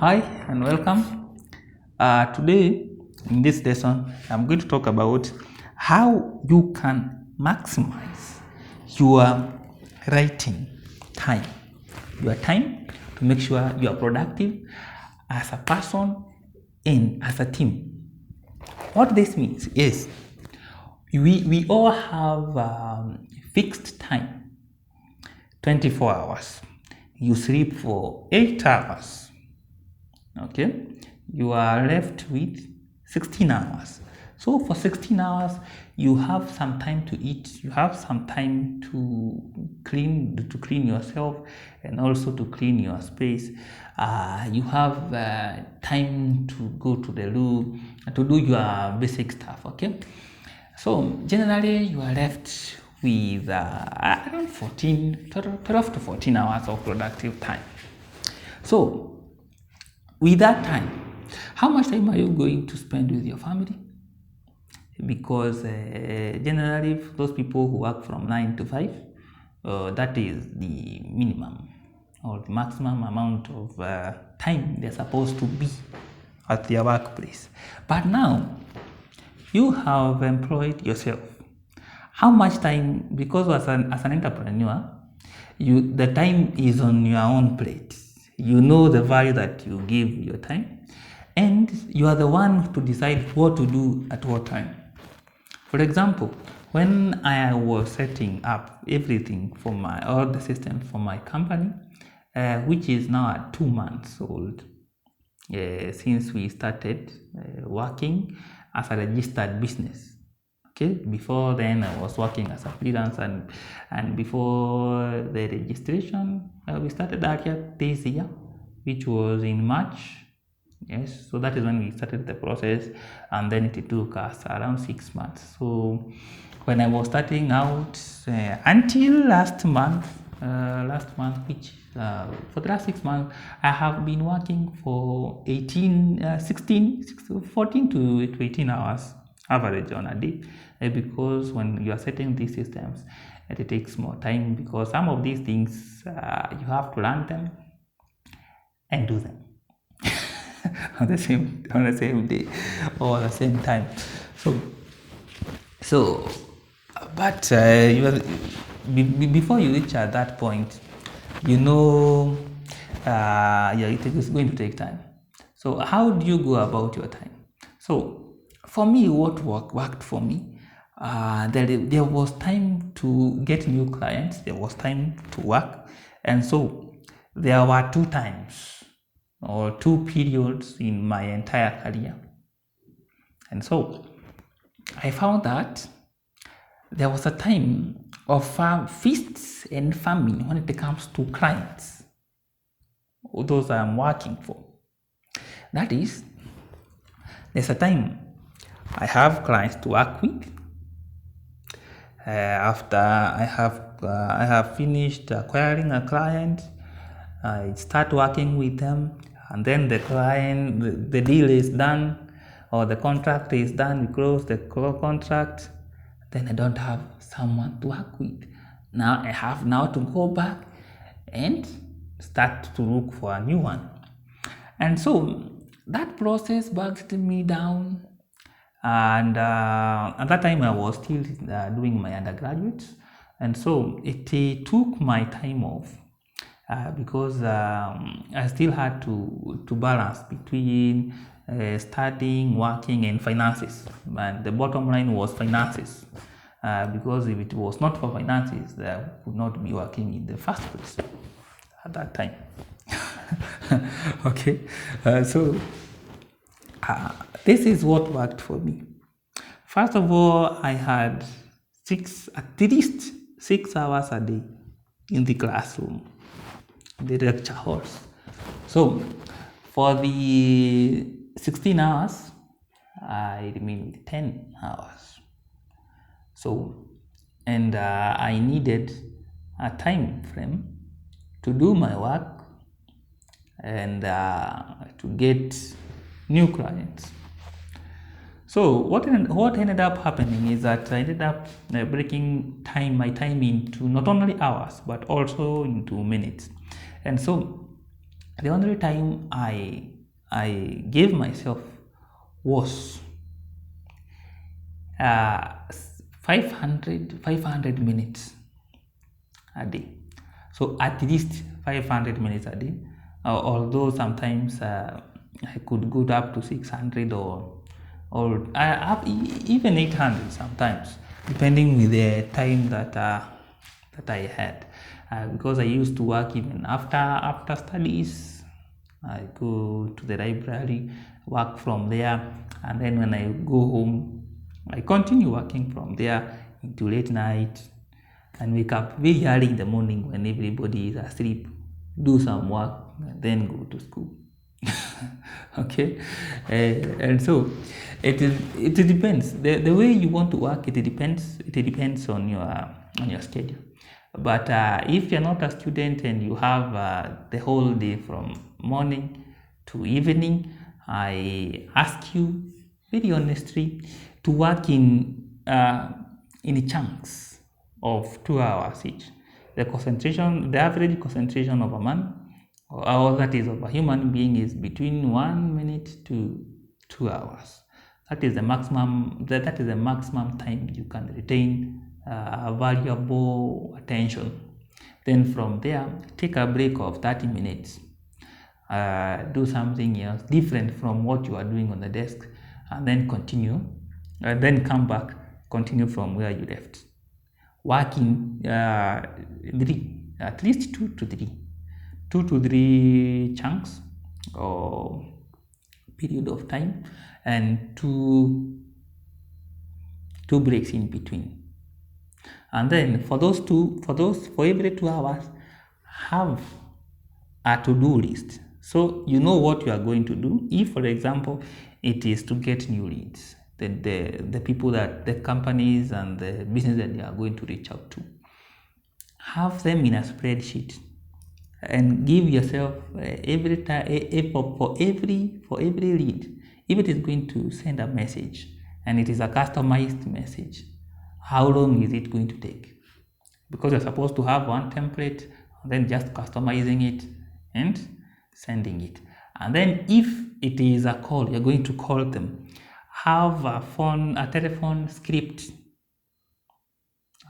Hi and welcome. Today, in this lesson, I'm going to talk about how you can maximize your writing time. Your time to make sure you are productive as a person and as a team. What this means is we all have fixed time, 24 hours. You sleep for 8 hours. Okay, you are left with 16 hours. So for 16 hours you have some time to eat, you have some time to clean yourself, and also to clean your space. You have time to go to the loo to do your basic stuff. Okay, so generally you are left with around 12 to 14 hours of productive time. So with that time, how much time are you going to spend with your family? Because generally, those people who work from 9 to 5, that is the minimum or the maximum amount of time they're supposed to be at their workplace. But now, you have employed yourself. How much time, because as an entrepreneur, the time is on your own plate. You know the value that you give your time, and you are the one to decide what to do at what time. For example, when I was setting up everything for all the systems for my company, which is now at 2 months old, since we started working as a registered business. Okay, before then I was working as a freelancer, and before the registration we started earlier this year, which was in March. Yes, so that is when we started the process, and then it took us around 6 months. So when I was starting out until last month, which for the last 6 months I have been working for 14 to 18 hours average on a day, because when you are setting these systems, it takes more time, because some of these things you have to learn them and do them on the same day or at the same time. But before you reach at that point, it is going to take time. So how do you go about your time? So for me, what worked for me, there was time to get new clients, there was time to work, and so there were 2 times or 2 periods in my entire career. And so I found that there was a time of feasts and famine when it comes to clients, those I'm working for. That is, there's a time I have clients to work with. After I have finished acquiring a client, I start working with them, and then the deal is done, or the contract is done. We close the contract. Then I don't have someone to work with. Now I have to go back and start to look for a new one. And so that process bogged me down. And at that time I was still doing my undergraduate, and so it took my time off, because I still had to balance between studying, working, and finances. And the bottom line was finances, because if it was not for finances, I would not be working in the first place at that time. Okay, this is what worked for me. First of all, I had at least 6 hours a day in the classroom, the lecture halls. So for the 16 hours, I remained with 10 hours. So, and I needed a time frame to do my work and to get new clients. So what ended up happening is that I ended up breaking my time into not only hours but also into minutes. And so The only time I gave myself was 500 minutes a day. So at least 500 minutes a day, although sometimes I could go up to 600 or up even 800 sometimes, depending with the time that I had, because I used to work even after studies. I go to the library, work from there, and then when I go home, I continue working from there into late night, and wake up very early in the morning when everybody is asleep, do some work, and then go to school. Okay, and so it depends. The way you want to work, it depends on your schedule. But if you're not a student and you have the whole day from morning to evening, I ask you very honestly to work in chunks of 2 hours each. The average concentration of a man, or that is of a human being, is between 1 minute to 2 hours. That is the maximum. That is the maximum time you can retain valuable attention. Then from there, take a break of 30 minutes. Do something else different from what you are doing on the desk, and then continue. Then come back, continue from where you left. Working at least 2 to 3 chunks or period of time, and two breaks in between. And then for every 2 hours, have a to-do list, so you know what you are going to do. If, for example, it is to get new leads, the people, that the companies and the business that you are going to reach out to, have them in a spreadsheet, and give yourself every time for every lead, if it is going to send a message and it is a customized message, how long is it going to take? Because you're supposed to have one template, and then just customizing it and sending it. And then if it is a call, you're going to call them, have a telephone script.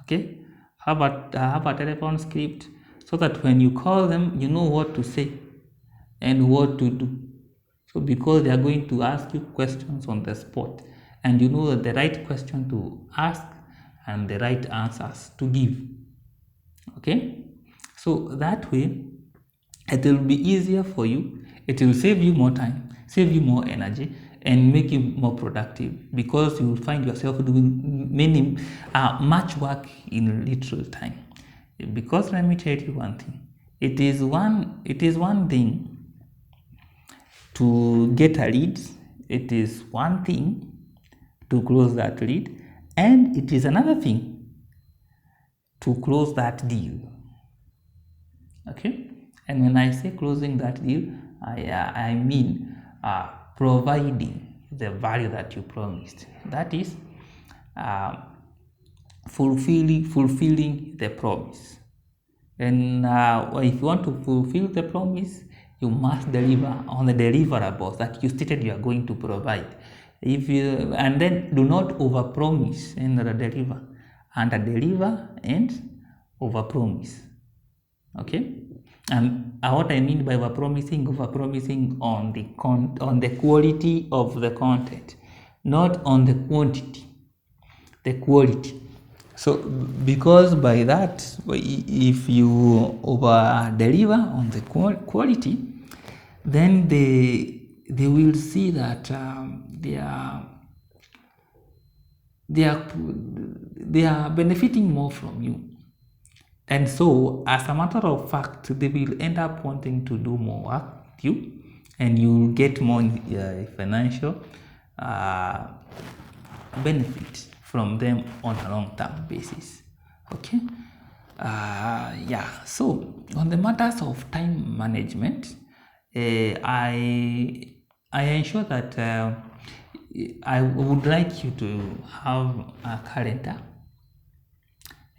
Okay, have a telephone script, so that when you call them, you know what to say and what to do. So because they are going to ask you questions on the spot, and you know the right question to ask and the right answers to give. Okay, so that way it will be easier for you. It will save you more time, save you more energy, and make you more productive, because you will find yourself doing much work in little time. Because let me tell you one thing, it is one thing to get a lead, it is one thing to close that lead, and it is another thing to close that deal. Okay, and when I say closing that deal, I mean providing the value that you promised. That is fulfilling the promise. And if you want to fulfill the promise, you must deliver on the deliverables that you stated you are going to provide. And then do not overpromise and deliver, under-deliver and overpromise. Okay, and what I mean by overpromising on the quality of the content, not on the quantity, the quality. So because by that, if you over deliver on the quality, then they will see that they are benefiting more from you. And so, as a matter of fact, they will end up wanting to do more work with you, and you'll get more financial benefit from them on a long-term basis. Okay. So on the matters of time management, I ensure that I would like you to have a calendar.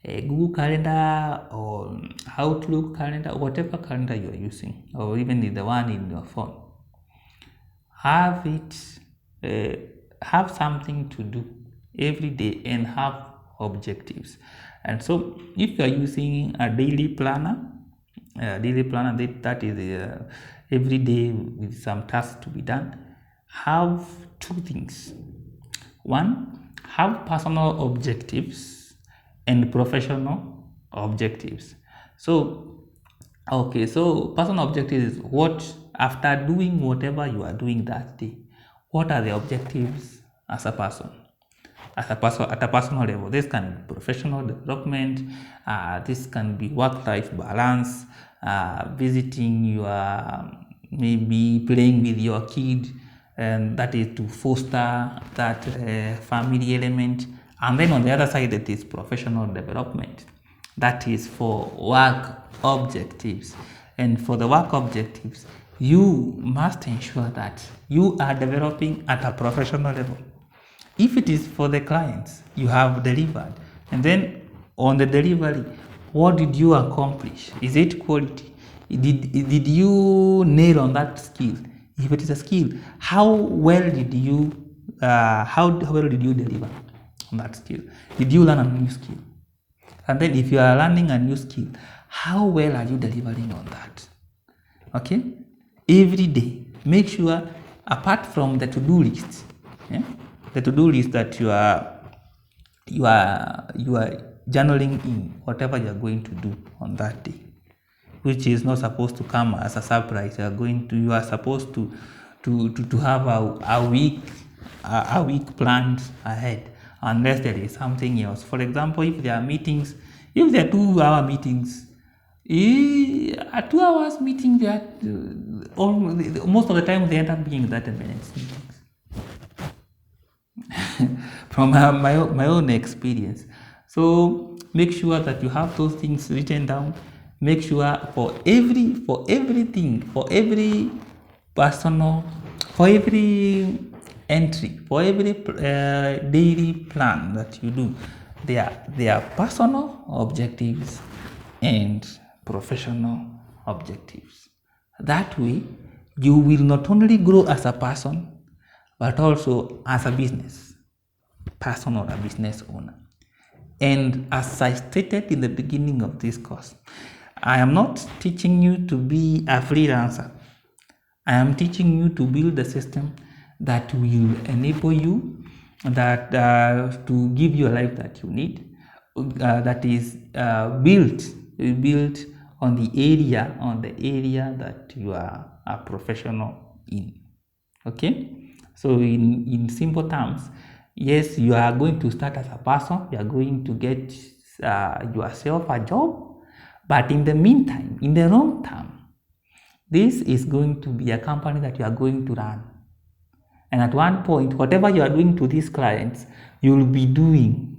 a Google Calendar or Outlook calendar, whatever calendar you are using, or even the one in your phone. Have something to do every day and have objectives. And so if you are using a daily planner, that is every day with some tasks to be done, have two things. One, have personal objectives and professional objectives. So personal objectives is what, after doing whatever you are doing that day, what are the objectives as a person? At a personal level, this can be professional development, this can be work-life balance, visiting your, maybe playing with your kid, and that is to foster that family element. And then on the other side, it is professional development, that is for work objectives. And for the work objectives, you must ensure that you are developing at a professional level. If it is for the clients, you have delivered, and then on the delivery, what did you accomplish? Is it quality? Did you nail on that skill? If it is a skill, how well did you deliver on that skill? Did you learn a new skill? And then if you are learning a new skill, how well are you delivering on that? Okay, every day, make sure, apart from the to-do list, the to-do list that you are journaling in whatever you are going to do on that day, which is not supposed to come as a surprise. You are supposed to have a week planned ahead, unless there is something else. For example, if there are meetings, if there are 2-hour meetings, a 2 hours meeting, most of the time they end up being 30 minutes meetings. From my own experience. So make sure that you have those things written down. Make sure for every personal, for every entry, for every daily plan that you do, there are personal objectives and professional objectives. That way, you will not only grow as a person, but also as a business person or a business owner. And as I stated in the beginning of this course, I am not teaching you to be a freelancer. I am teaching you to build a system that will enable you, that to give you a life that you need, that is built on the area that you are a professional in. Okay. So in simple terms, yes, you are going to start as a person, you are going to get yourself a job, but in the meantime, in the long term, this is going to be a company that you are going to run. And at one point, whatever you are doing to these clients, you will be doing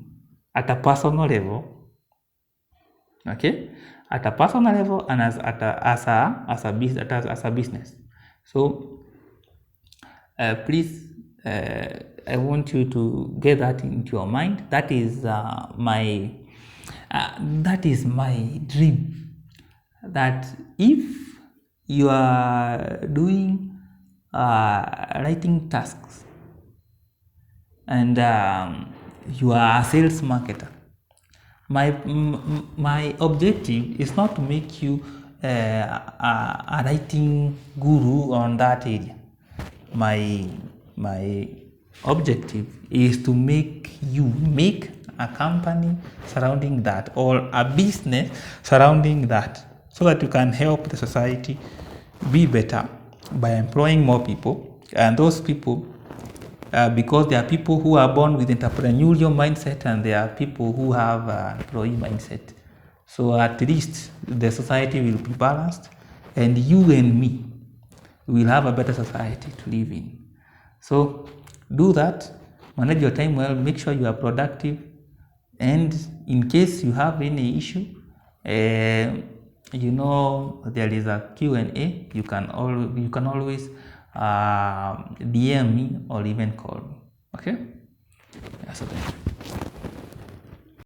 at a personal level, okay, at a personal level, and as a business. So please, I want you to get that into your mind. That is my dream. That if you are doing writing tasks and you are a sales marketer, my objective is not to make you a writing guru on that area. My objective is to make a company surrounding that, or a business surrounding that, so that you can help the society be better by employing more people. And those people, because there are people who are born with entrepreneurial mindset, and there are people who have employee mindset. So at least the society will be balanced, and you and me will have a better society to live in. So do that, manage your time well, make sure you are productive, and in case you have any issue, there is a Q&A. You can always DM me or even call me. Okay? So thank you.